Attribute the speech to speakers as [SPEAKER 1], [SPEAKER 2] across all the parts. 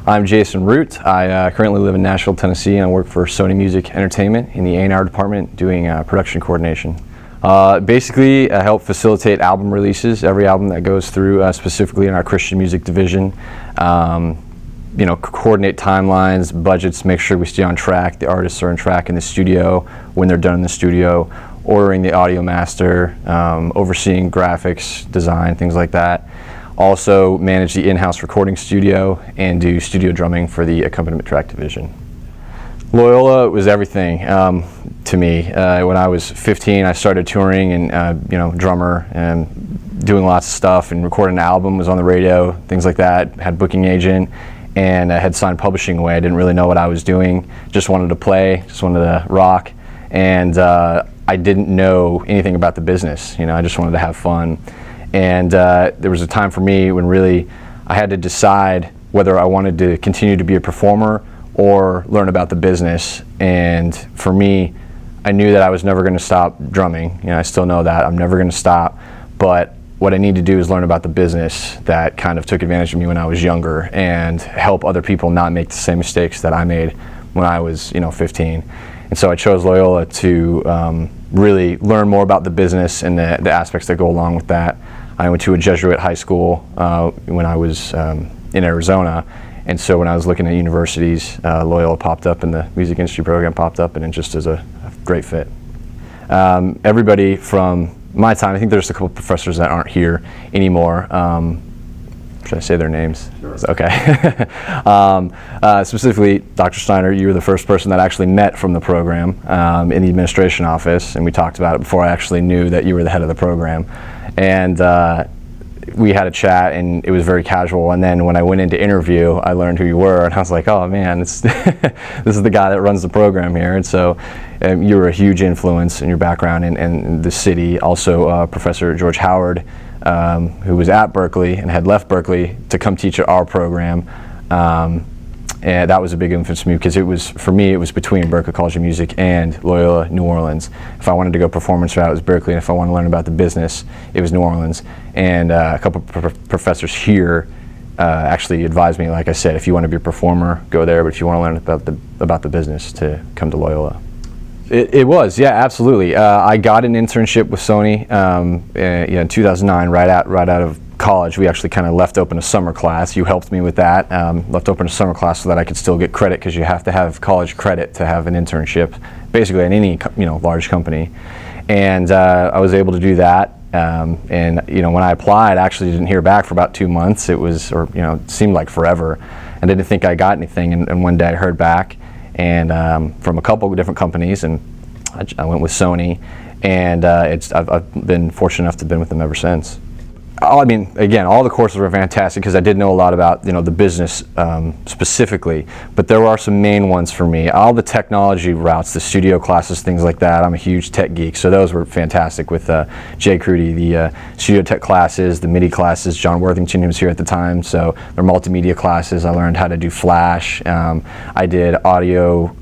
[SPEAKER 1] I'm Jason Root. I currently live in Nashville, Tennessee, and I work for Sony Music Entertainment in the A&R department doing production coordination. Basically, I help facilitate album releases, every album that goes through, specifically in our Christian music division. Coordinate timelines, budgets, make sure we stay on track, the artists are on track in the studio, when they're done in the studio, ordering the audio master, overseeing graphics, design, things like that. Also manage the in-house recording studio and do studio drumming for the accompaniment track division. Loyola was everything to me. When I was 15, I started touring and drummer and doing lots of stuff and recording an album, was on the radio, things like that, had a booking agent, and I had signed publishing away. I didn't really know what I was doing, just wanted to play, just wanted to rock, and I didn't know anything about the business. I just wanted to have fun. And there was a time for me when really I had to decide whether I wanted to continue to be a performer or learn about the business. And for me, I knew that I was never going to stop drumming. I still know that I'm never going to stop. But what I need to do is learn about the business that kind of took advantage of me when I was younger and help other people not make the same mistakes that I made when I was 15. And so I chose Loyola to really learn more about the business and the aspects that go along with that. I went to a Jesuit high school when I was in Arizona, and so when I was looking at universities, Loyola popped up and the music industry program popped up, and it just is a great fit. Everybody from my time, I think there's a couple of professors that aren't here anymore. Should I say their names? Sure. Okay. Specifically, Dr. Steiner, you were the first person that actually met from the program in the administration office, and we talked about it before I actually knew that you were the head of the program. And we had a chat, and it was very casual. And then when I went into interview, I learned who you were, and I was like, oh man, this is the guy that runs the program here. And so you were a huge influence in your background in the city. Also, Professor George Howard, who was at Berkeley and had left Berkeley to come teach at our program. And that was a big influence for me because for me, it was between Berkeley College of Music and Loyola, New Orleans. If I wanted to go performance route, it was Berkeley, and if I wanted to learn about the business, it was New Orleans. And a couple of professors here actually advised me, like I said, if you want to be a performer, go there, but if you want to learn about the business, to come to Loyola. It was, yeah, absolutely. I got an internship with Sony in 2009, right out of college. We actually kind of left open a summer class. You helped me with that. Left open a summer class so that I could still get credit, because you have to have college credit to have an internship, basically in any large company. And I was able to do that. And when I applied, I actually didn't hear back for about 2 months. It seemed like forever. I didn't think I got anything. And one day I heard back, and from a couple of different companies, and I went with Sony, and I've been fortunate enough to have been with them ever since. Again, all the courses were fantastic because I did know a lot about the business specifically, but there are some main ones for me. All the technology routes, the studio classes, things like that. I'm a huge tech geek, so those were fantastic with Jay Crudy, the studio tech classes, the MIDI classes. John Worthington, who was here at the time, so they're multimedia classes. I learned how to do Flash. I did audio,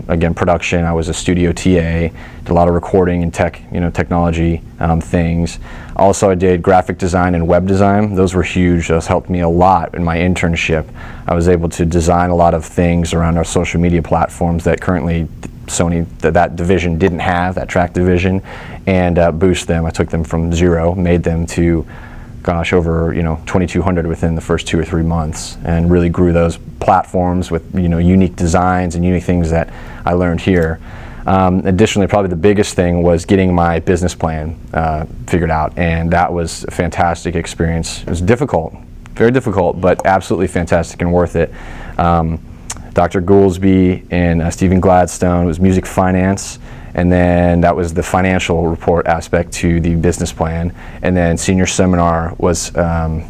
[SPEAKER 1] again, production. I was a studio TA. Did a lot of recording and technology things. Also, I did graphic design and web design. Those were huge. Those helped me a lot in my internship. I was able to design a lot of things around our social media platforms that currently Sony, that division didn't have, that track division, and boost them. I took them from 0, made them to, over 2,200 within the first 2 or 3 months, and really grew those platforms with unique designs and unique things that I learned here. Additionally, probably the biggest thing was getting my business plan figured out, and that was a fantastic experience. It was difficult, very difficult, but absolutely fantastic and worth it. Dr. Goolsby and Stephen Gladstone was music finance, and then that was the financial report aspect to the business plan, and then senior seminar was the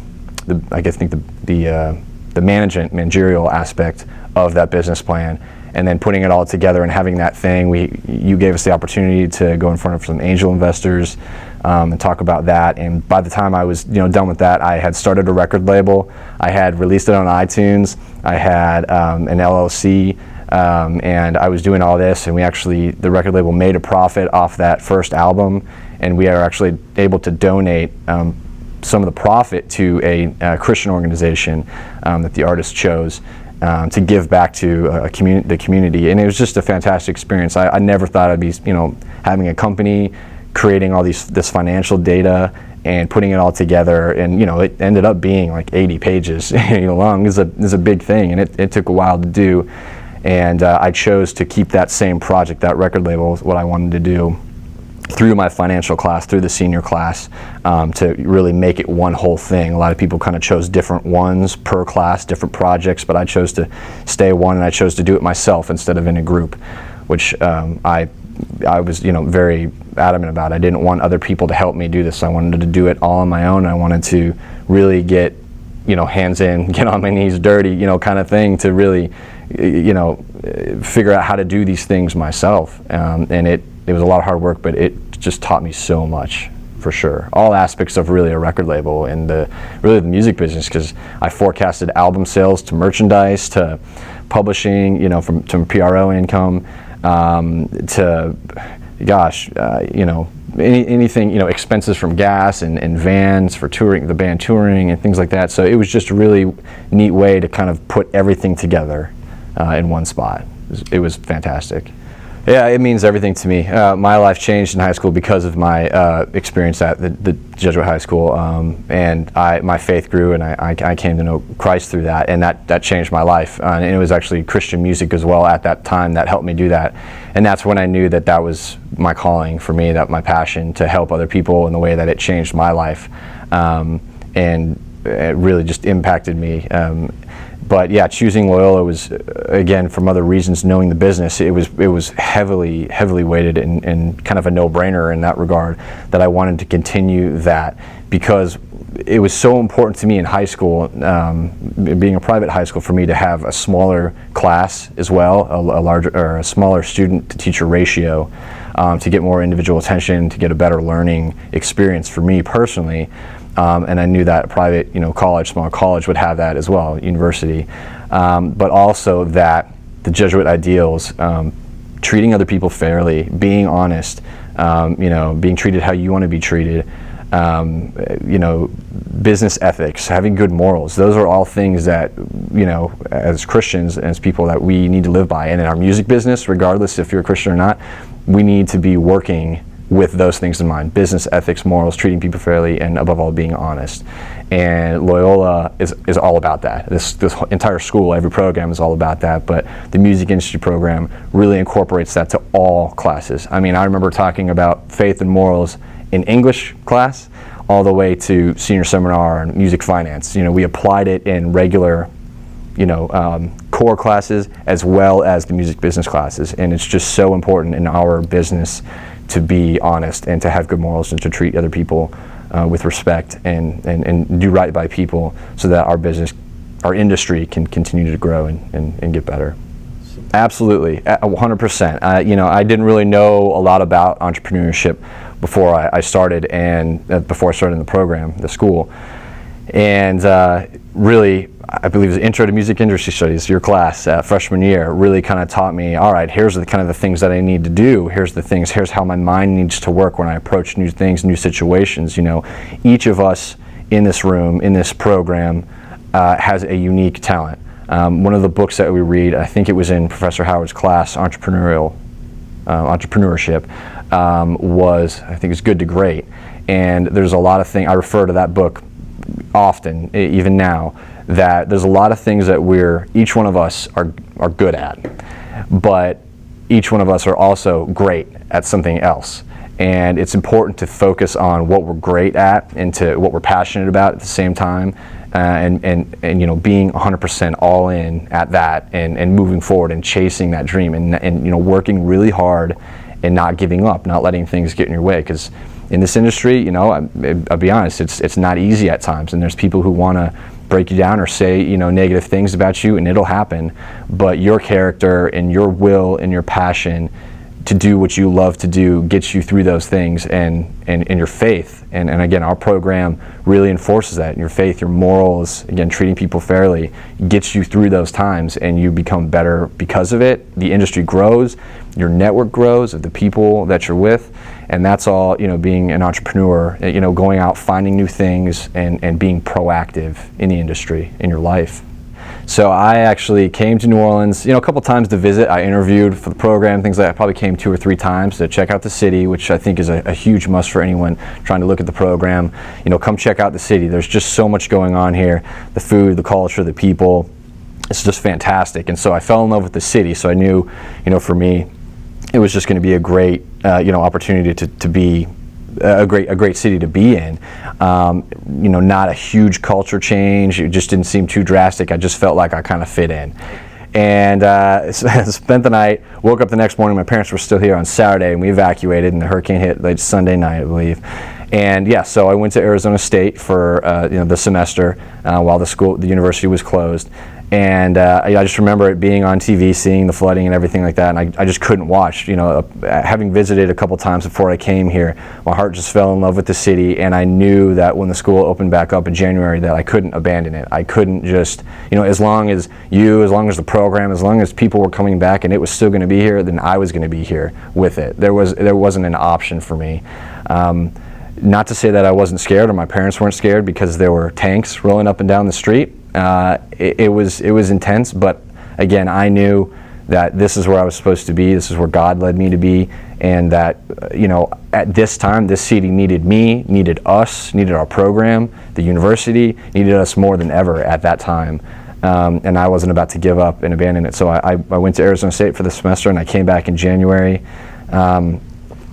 [SPEAKER 1] managerial aspect of that business plan. And then putting it all together and having that thing, you gave us the opportunity to go in front of some angel investors and talk about that. And by the time I was done with that, I had started a record label. I had released it on iTunes. I had an LLC, and I was doing all this. And the record label made a profit off that first album, and we are actually able to donate some of the profit to a Christian organization that the artist chose. to give back to the community, and it was just a fantastic experience. I never thought I'd be, having a company, creating all this financial data, and putting it all together, and it ended up being like 80 pages long. It's a big thing, and it took a while to do. And I chose to keep that same project, that record label, what I wanted to do, through my financial class, through the senior class, to really make it one whole thing. A lot of people kind of chose different ones per class, different projects, but I chose to stay one, and I chose to do it myself instead of in a group, which I was very adamant about. I didn't want other people to help me do this. I wanted to do it all on my own. I wanted to really get hands in, get on my knees dirty, kind of thing, to really figure out how to do these things myself. And it was a lot of hard work, but it just taught me so much, for sure. All aspects of really a record label and really the music business, because I forecasted album sales to merchandise to publishing, from PRO income, to anything, expenses from gas and vans for touring, the band touring and things like that. So it was just a really neat way to kind of put everything together in one spot. It was fantastic. Yeah, it means everything to me. My life changed in high school because of my experience at the Jesuit high school, and my faith grew, and I came to know Christ through that, and that changed my life. And it was actually Christian music as well at that time that helped me do that. And that's when I knew that was my calling for me, that my passion to help other people in the way that it changed my life, and it really just impacted me. But yeah, choosing Loyola was, again, from other reasons, knowing the business, it was heavily weighted and kind of a no-brainer in that regard, that I wanted to continue that, because it was so important to me in high school, being a private high school, for me to have a smaller class as well, a smaller student-to-teacher ratio, to get more individual attention, to get a better learning experience for me personally. And I knew that a private, small college would have that as well, university. But also that the Jesuit ideals, treating other people fairly, being honest, being treated how you want to be treated, business ethics, having good morals. Those are all things that, as Christians, as people, that we need to live by. And in our music business, regardless if you're a Christian or not, we need to be working with those things in mind: business ethics, morals, treating people fairly, and above all, being honest. And Loyola is all about that. This entire school, every program is all about that, but the music industry program really incorporates that to all classes. I mean, I remember talking about faith and morals in English class all the way to senior seminar and music finance. We applied it in regular core classes as well as the music business classes, and it's just so important in our business to be honest and to have good morals and to treat other people with respect and do right by people, so that our business, our industry, can continue to grow and get better. Absolutely, 100%. I didn't really know a lot about entrepreneurship before I started, and before I started in the program, the school, and really, I believe it was Intro to Music Industry Studies, your class, freshman year, really kind of taught me, all right, here's the kind of the things that I need to do, here's how my mind needs to work when I approach new things, new situations. Each of us in this room, in this program, has a unique talent. One of the books that we read, I think it was in Professor Howard's class, entrepreneurship, was, I think it's Good to Great. And there's a lot of things, I refer to that book often, even now, that there's a lot of things that each one of us are good at, but each one of us are also great at something else. And it's important to focus on what we're great at and to what we're passionate about at the same time, and being 100% all in at that, and moving forward and chasing that dream, and working really hard and not giving up, not letting things get in your way. Because in this industry, I'll be honest, it's not easy at times, and there's people who want to break you down or say negative things about you, and it'll happen. But your character and your will and your passion to do what you love to do gets you through those things, and your faith, and again, our program really enforces that. Your faith, your morals, again, treating people fairly, gets you through those times, and you become better because of it. The industry grows, your network grows of the people that you're with, and that's all, being an entrepreneur, going out, finding new things, and being proactive in the industry, in your life. So I actually came to New Orleans, a couple times to visit. I interviewed for the program, things like that. I probably came 2 or 3 times to check out the city, which I think is a huge must for anyone trying to look at the program. Come check out the city. There's just so much going on here. The food, the culture, the people. It's just fantastic. And so I fell in love with the city. So I knew, for me, it was just going to be a great, opportunity to be a great city to be in. Not a huge culture change. It just didn't seem too drastic. I just felt like I kind of fit in. And spent the night, woke up the next morning. My parents were still here on Saturday, and we evacuated, and the hurricane hit like Sunday night, I believe. And yeah, so I went to Arizona State for the semester while the university was closed. And I just remember it being on TV, seeing the flooding and everything like that, and I just couldn't watch. Having visited a couple times before I came here, my heart just fell in love with the city, and I knew that when the school opened back up in January that I couldn't abandon it. I couldn't just, as long as the program, as long as people were coming back and it was still going to be here, then I was going to be here with it. There wasn't an option for me. Not to say that I wasn't scared or my parents weren't scared, because there were tanks rolling up and down the street. It was intense, but again, I knew that this is where I was supposed to be. This is where God led me to be, and that at this time, this city needed me, needed us, needed our program. The university needed us more than ever at that time, and I wasn't about to give up and abandon it. So I went to Arizona State for the semester, and I came back in January.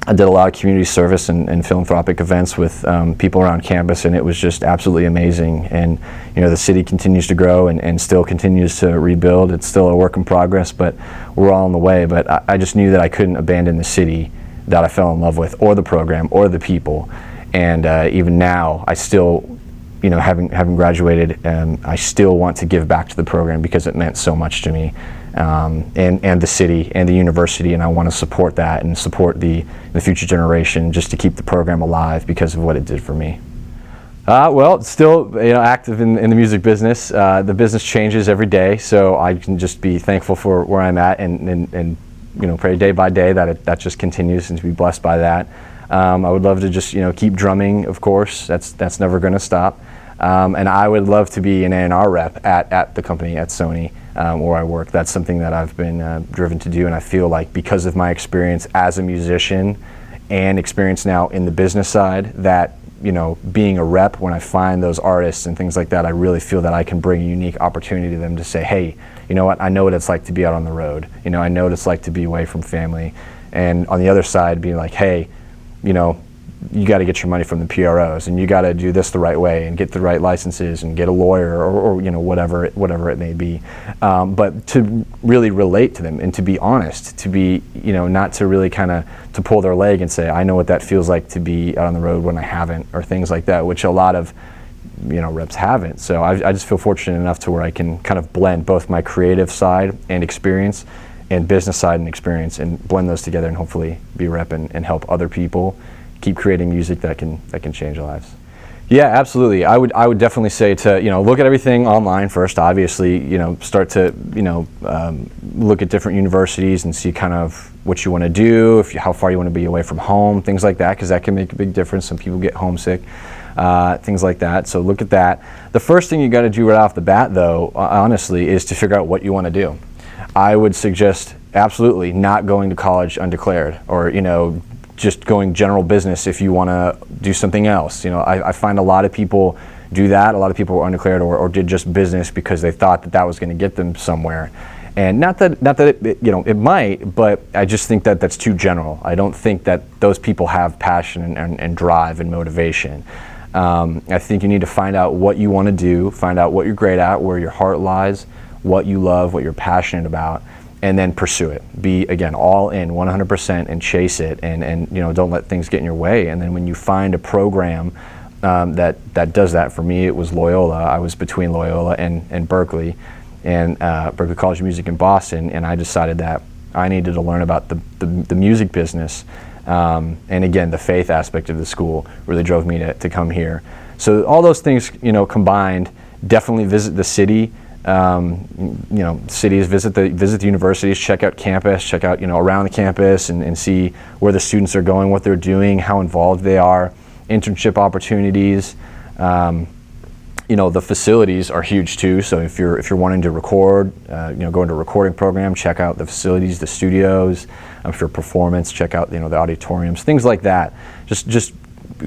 [SPEAKER 1] I did a lot of community service and philanthropic events with people around campus, and it was just absolutely amazing. And the city continues to grow and still continues to rebuild. It's still a work in progress, but we're all on the way. But I just knew that I couldn't abandon the city that I fell in love with, or the program, or the people. And even now, I still, having graduated, I still want to give back to the program because it meant so much to me. And the city and the university, and I want to support that and support the future generation, just to keep the program alive because of what it did for me. Well, still active in the music business. The business changes every day, so I can just be thankful for where I'm at and pray day by day that that just continues, and to be blessed by that. I would love to just keep drumming, of course. That's never going to stop. And I would love to be an A&R rep at the company, at Sony, where I work. That's something that I've been driven to do, and I feel like because of my experience as a musician and experience now in the business side, that being a rep, when I find those artists and things like that, I really feel that I can bring a unique opportunity to them to say, hey, you know what, I know what it's like to be out on the road. I know what it's like to be away from family. And on the other side, being like, hey, you got to get your money from the PROs, and you got to do this the right way and get the right licenses and get a lawyer or whatever it may be. But to really relate to them and to be honest, to be, not to really kind of to pull their leg and say, I know what that feels like to be out on the road when I haven't, or things like that, which a lot of reps haven't. So I just feel fortunate enough to where I can kind of blend both my creative side and experience and business side and experience, and blend those together, and hopefully be a rep and help other people keep creating music that can change lives. Yeah, absolutely. I would definitely say to look at everything online first. Obviously, start to look at different universities and see kind of what you want to do, how far you want to be away from home, things like that, because that can make a big difference. Some people get homesick, things like that. So look at that. The first thing you got to do right off the bat, though, honestly, is to figure out what you want to do. I would suggest absolutely not going to college undeclared, or just going general business if you want to do something else. I find a lot of people do that. A lot of people were undeclared or did just business because they thought that was going to get them somewhere. And not that it might, but I just think that that's too general. I don't think that those people have passion and drive and motivation. I think you need to find out what you want to do, find out what you're great at, where your heart lies, what you love, what you're passionate about, and then pursue it. Be, again, all in 100% and chase it, and don't let things get in your way. And then when you find a program that does that, for me it was Loyola. I was between Loyola and Berkeley, and Berkeley College of Music in Boston, and I decided that I needed to learn about the music business. And again, the faith aspect of the school really drove me to come here. So all those things combined, definitely visit the city. Cities, visit the universities, check out campus, check out around the campus, and see where the students are going, what they're doing, how involved they are, internship opportunities. The facilities are huge too. So if you're wanting to record, go into a recording program, check out the facilities, the studios. If you're performance, check out the auditoriums, things like that. Just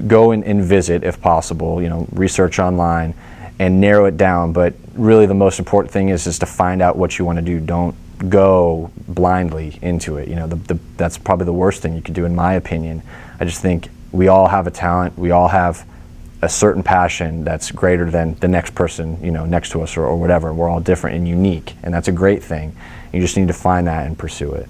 [SPEAKER 1] go and visit if possible. Research online and narrow it down. But really, the most important thing is to find out what you want to do. Don't go blindly into it. That's probably the worst thing you could do, in my opinion. I just think we all have a talent. We all have a certain passion that's greater than the next person, next to us or whatever. We're all different and unique, and that's a great thing. You just need to find that and pursue it.